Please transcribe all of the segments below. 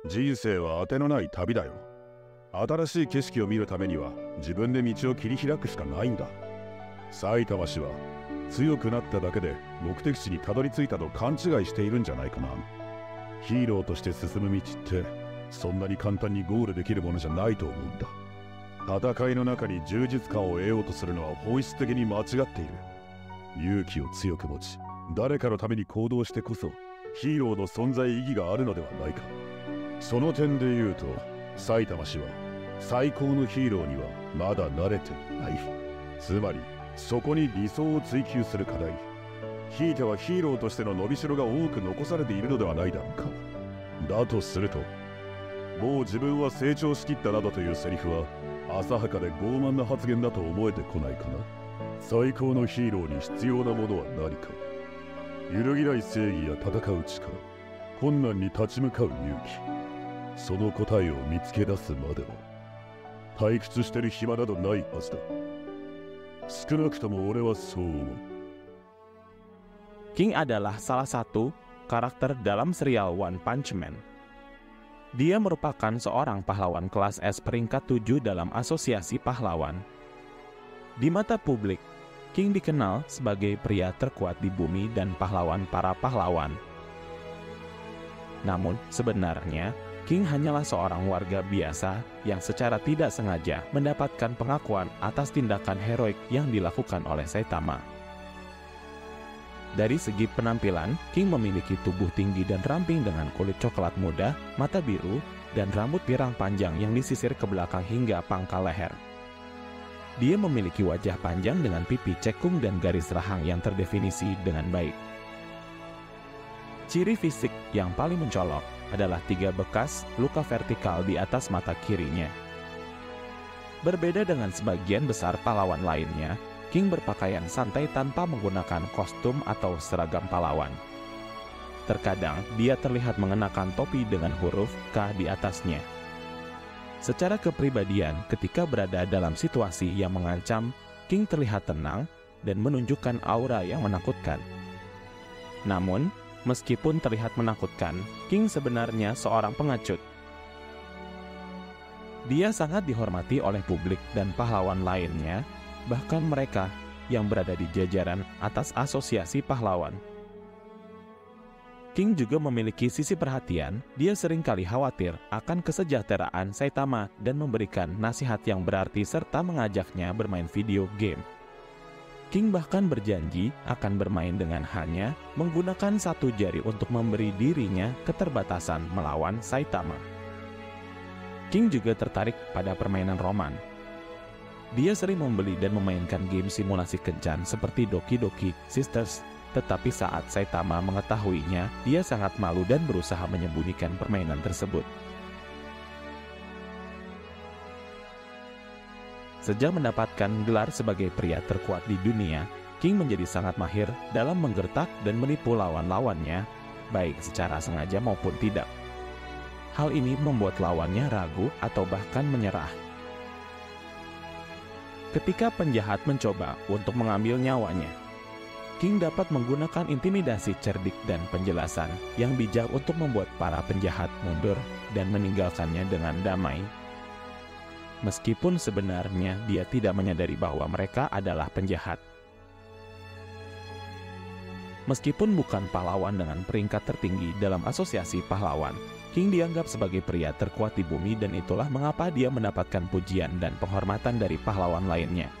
人生は当てのない旅だよ。新しい景色を見るためには自分で道を切り開くしかないんだ。埼玉氏は強くなっただけで目的地にたどり着いたと勘違いしているんじゃないかな。ヒーローとして進む道ってそんなに簡単にゴールできるものじゃないと思うんだ。戦いの中に充実感を得ようとするのは本質的に間違っている。勇気を強く持ち誰かのために行動してこそヒーローの存在意義があるのではないか。その点で言うと埼玉氏は最高のヒーローにはまだ慣れていない。つまりそこに理想を追求する課題、ひいてはヒーローとしての伸びしろが多く残されているのではないだろうか。だとするともう自分は成長しきったなどというセリフは浅はかで傲慢な発言だと思えてこないかな。最高のヒーローに必要なものは何か。揺るぎない正義や戦う力、困難に立ち向かう勇気、その答えを見つけ出すまでは退屈してる暇などないはずだ。少なくとも俺はそう思う。 King adalah salah satu karakter dalam serial One Punch Man. Dia merupakan seorang pahlawan kelas S peringkat 7 dalam asosiasi pahlawan. Di mata publik, King dikenal sebagai pria terkuat di bumi dan pahlawan para pahlawan. Namun, sebenarnya, King hanyalah seorang warga biasa yang secara tidak sengaja mendapatkan pengakuan atas tindakan heroik yang dilakukan oleh Saitama. Dari segi penampilan, King memiliki tubuh tinggi dan ramping dengan kulit coklat muda, mata biru, dan rambut pirang panjang yang disisir ke belakang hingga pangkal leher. Dia memiliki wajah panjang dengan pipi cekung dan garis rahang yang terdefinisi dengan baik. Ciri fisik yang paling mencolok adalah 3 bekas luka vertikal di atas mata kirinya. Berbeda dengan sebagian besar pahlawan lainnya, King berpakaian santai tanpa menggunakan kostum atau seragam pahlawan. Terkadang dia terlihat mengenakan topi dengan huruf K di atasnya. Secara kepribadian, ketika berada dalam situasi yang mengancam, King terlihat tenang dan menunjukkan aura yang menakutkan. Namun, meskipun terlihat menakutkan, King sebenarnya seorang pengecut. Dia sangat dihormati oleh publik dan pahlawan lainnya, bahkan mereka yang berada di jajaran atas asosiasi pahlawan. King juga memiliki sisi perhatian. Dia seringkali khawatir akan kesejahteraan Saitama dan memberikan nasihat yang berarti serta mengajaknya bermain video game. King bahkan berjanji akan bermain dengan hanya menggunakan 1 jari untuk memberi dirinya keterbatasan melawan Saitama. King juga tertarik pada permainan roman. Dia sering membeli dan memainkan game simulasi kencan seperti Doki Doki Sisters, tetapi saat Saitama mengetahuinya, dia sangat malu dan berusaha menyembunyikan permainan tersebut. Sejak mendapatkan gelar sebagai pria terkuat di dunia, King menjadi sangat mahir dalam menggertak dan menipu lawan-lawannya, baik secara sengaja maupun tidak. Hal ini membuat lawannya ragu atau bahkan menyerah. Ketika penjahat mencoba untuk mengambil nyawanya, King dapat menggunakan intimidasi cerdik dan penjelasan yang bijak untuk membuat para penjahat mundur dan meninggalkannya dengan damai. Meskipun sebenarnya dia tidak menyadari bahwa mereka adalah penjahat. Meskipun bukan pahlawan dengan peringkat tertinggi dalam asosiasi pahlawan, King dianggap sebagai pria terkuat di bumi dan itulah mengapa dia mendapatkan pujian dan penghormatan dari pahlawan lainnya.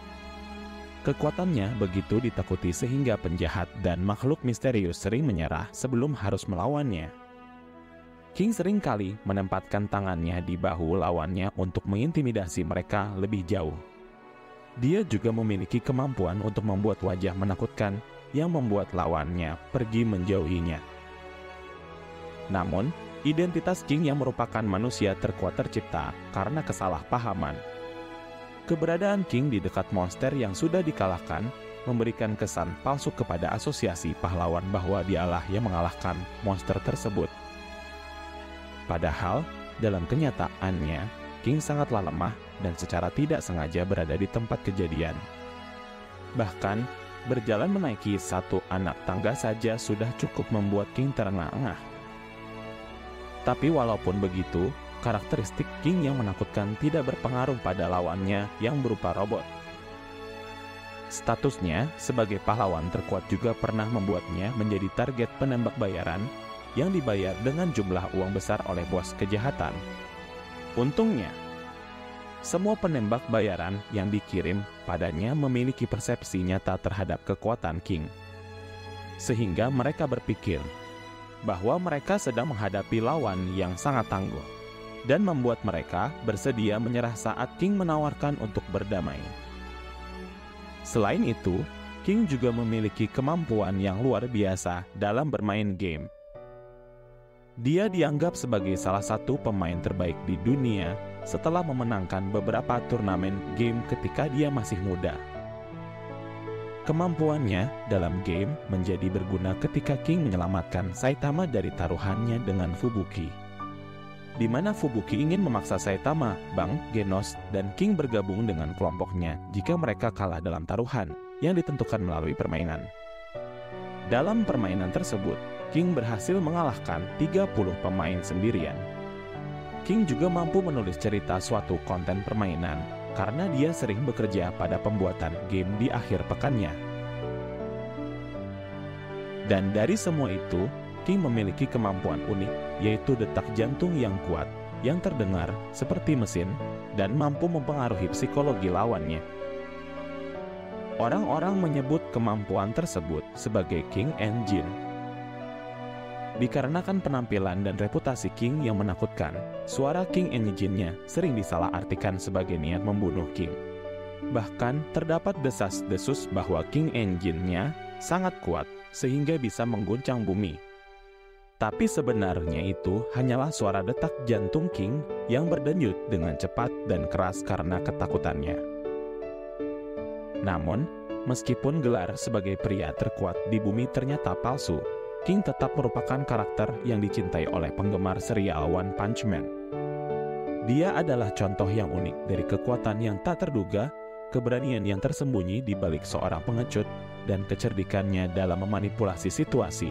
Kekuatannya begitu ditakuti sehingga penjahat dan makhluk misterius sering menyerah sebelum harus melawannya. King seringkali menempatkan tangannya di bahu lawannya untuk mengintimidasi mereka lebih jauh. Dia juga memiliki kemampuan untuk membuat wajah menakutkan yang membuat lawannya pergi menjauhinya. Namun, identitas King yang merupakan manusia terkuat tercipta karena kesalahpahaman. Keberadaan King di dekat monster yang sudah dikalahkan memberikan kesan palsu kepada asosiasi pahlawan bahwa dialah yang mengalahkan monster tersebut. Padahal, dalam kenyataannya, King sangatlah lemah dan secara tidak sengaja berada di tempat kejadian. Bahkan, berjalan menaiki 1 anak tangga saja sudah cukup membuat King terengah-engah. Tapi walaupun begitu, karakteristik King yang menakutkan tidak berpengaruh pada lawannya yang berupa robot. Statusnya sebagai pahlawan terkuat juga pernah membuatnya menjadi target penembak bayaran yang dibayar dengan jumlah uang besar oleh bos kejahatan. Untungnya, semua penembak bayaran yang dikirim padanya memiliki persepsi nyata terhadap kekuatan King. Sehingga mereka berpikir bahwa mereka sedang menghadapi lawan yang sangat tangguh, dan membuat mereka bersedia menyerah saat King menawarkan untuk berdamai. Selain itu, King juga memiliki kemampuan yang luar biasa dalam bermain game. Dia dianggap sebagai salah satu pemain terbaik di dunia setelah memenangkan beberapa turnamen game ketika dia masih muda. Kemampuannya dalam game menjadi berguna ketika King menyelamatkan Saitama dari taruhannya dengan Fubuki, di mana Fubuki ingin memaksa Saitama, Bang, Genos, dan King bergabung dengan kelompoknya jika mereka kalah dalam taruhan yang ditentukan melalui permainan. Dalam permainan tersebut, King berhasil mengalahkan 30 pemain sendirian. King juga mampu menulis cerita suatu konten permainan karena dia sering bekerja pada pembuatan game di akhir pekannya. Dan dari semua itu, King memiliki kemampuan unik, yaitu detak jantung yang kuat, yang terdengar seperti mesin, dan mampu mempengaruhi psikologi lawannya. Orang-orang menyebut kemampuan tersebut sebagai King Engine. Dikarenakan penampilan dan reputasi King yang menakutkan, suara King Engine-nya sering disalahartikan sebagai niat membunuh King. Bahkan terdapat desas-desus bahwa King Engine-nya sangat kuat sehingga bisa mengguncang bumi. Tapi sebenarnya itu hanyalah suara detak jantung King yang berdenyut dengan cepat dan keras karena ketakutannya. Namun, meskipun gelar sebagai pria terkuat di bumi ternyata palsu, King tetap merupakan karakter yang dicintai oleh penggemar serial One Punch Man. Dia adalah contoh yang unik dari kekuatan yang tak terduga, keberanian yang tersembunyi di balik seorang pengecut, dan kecerdikannya dalam memanipulasi situasi.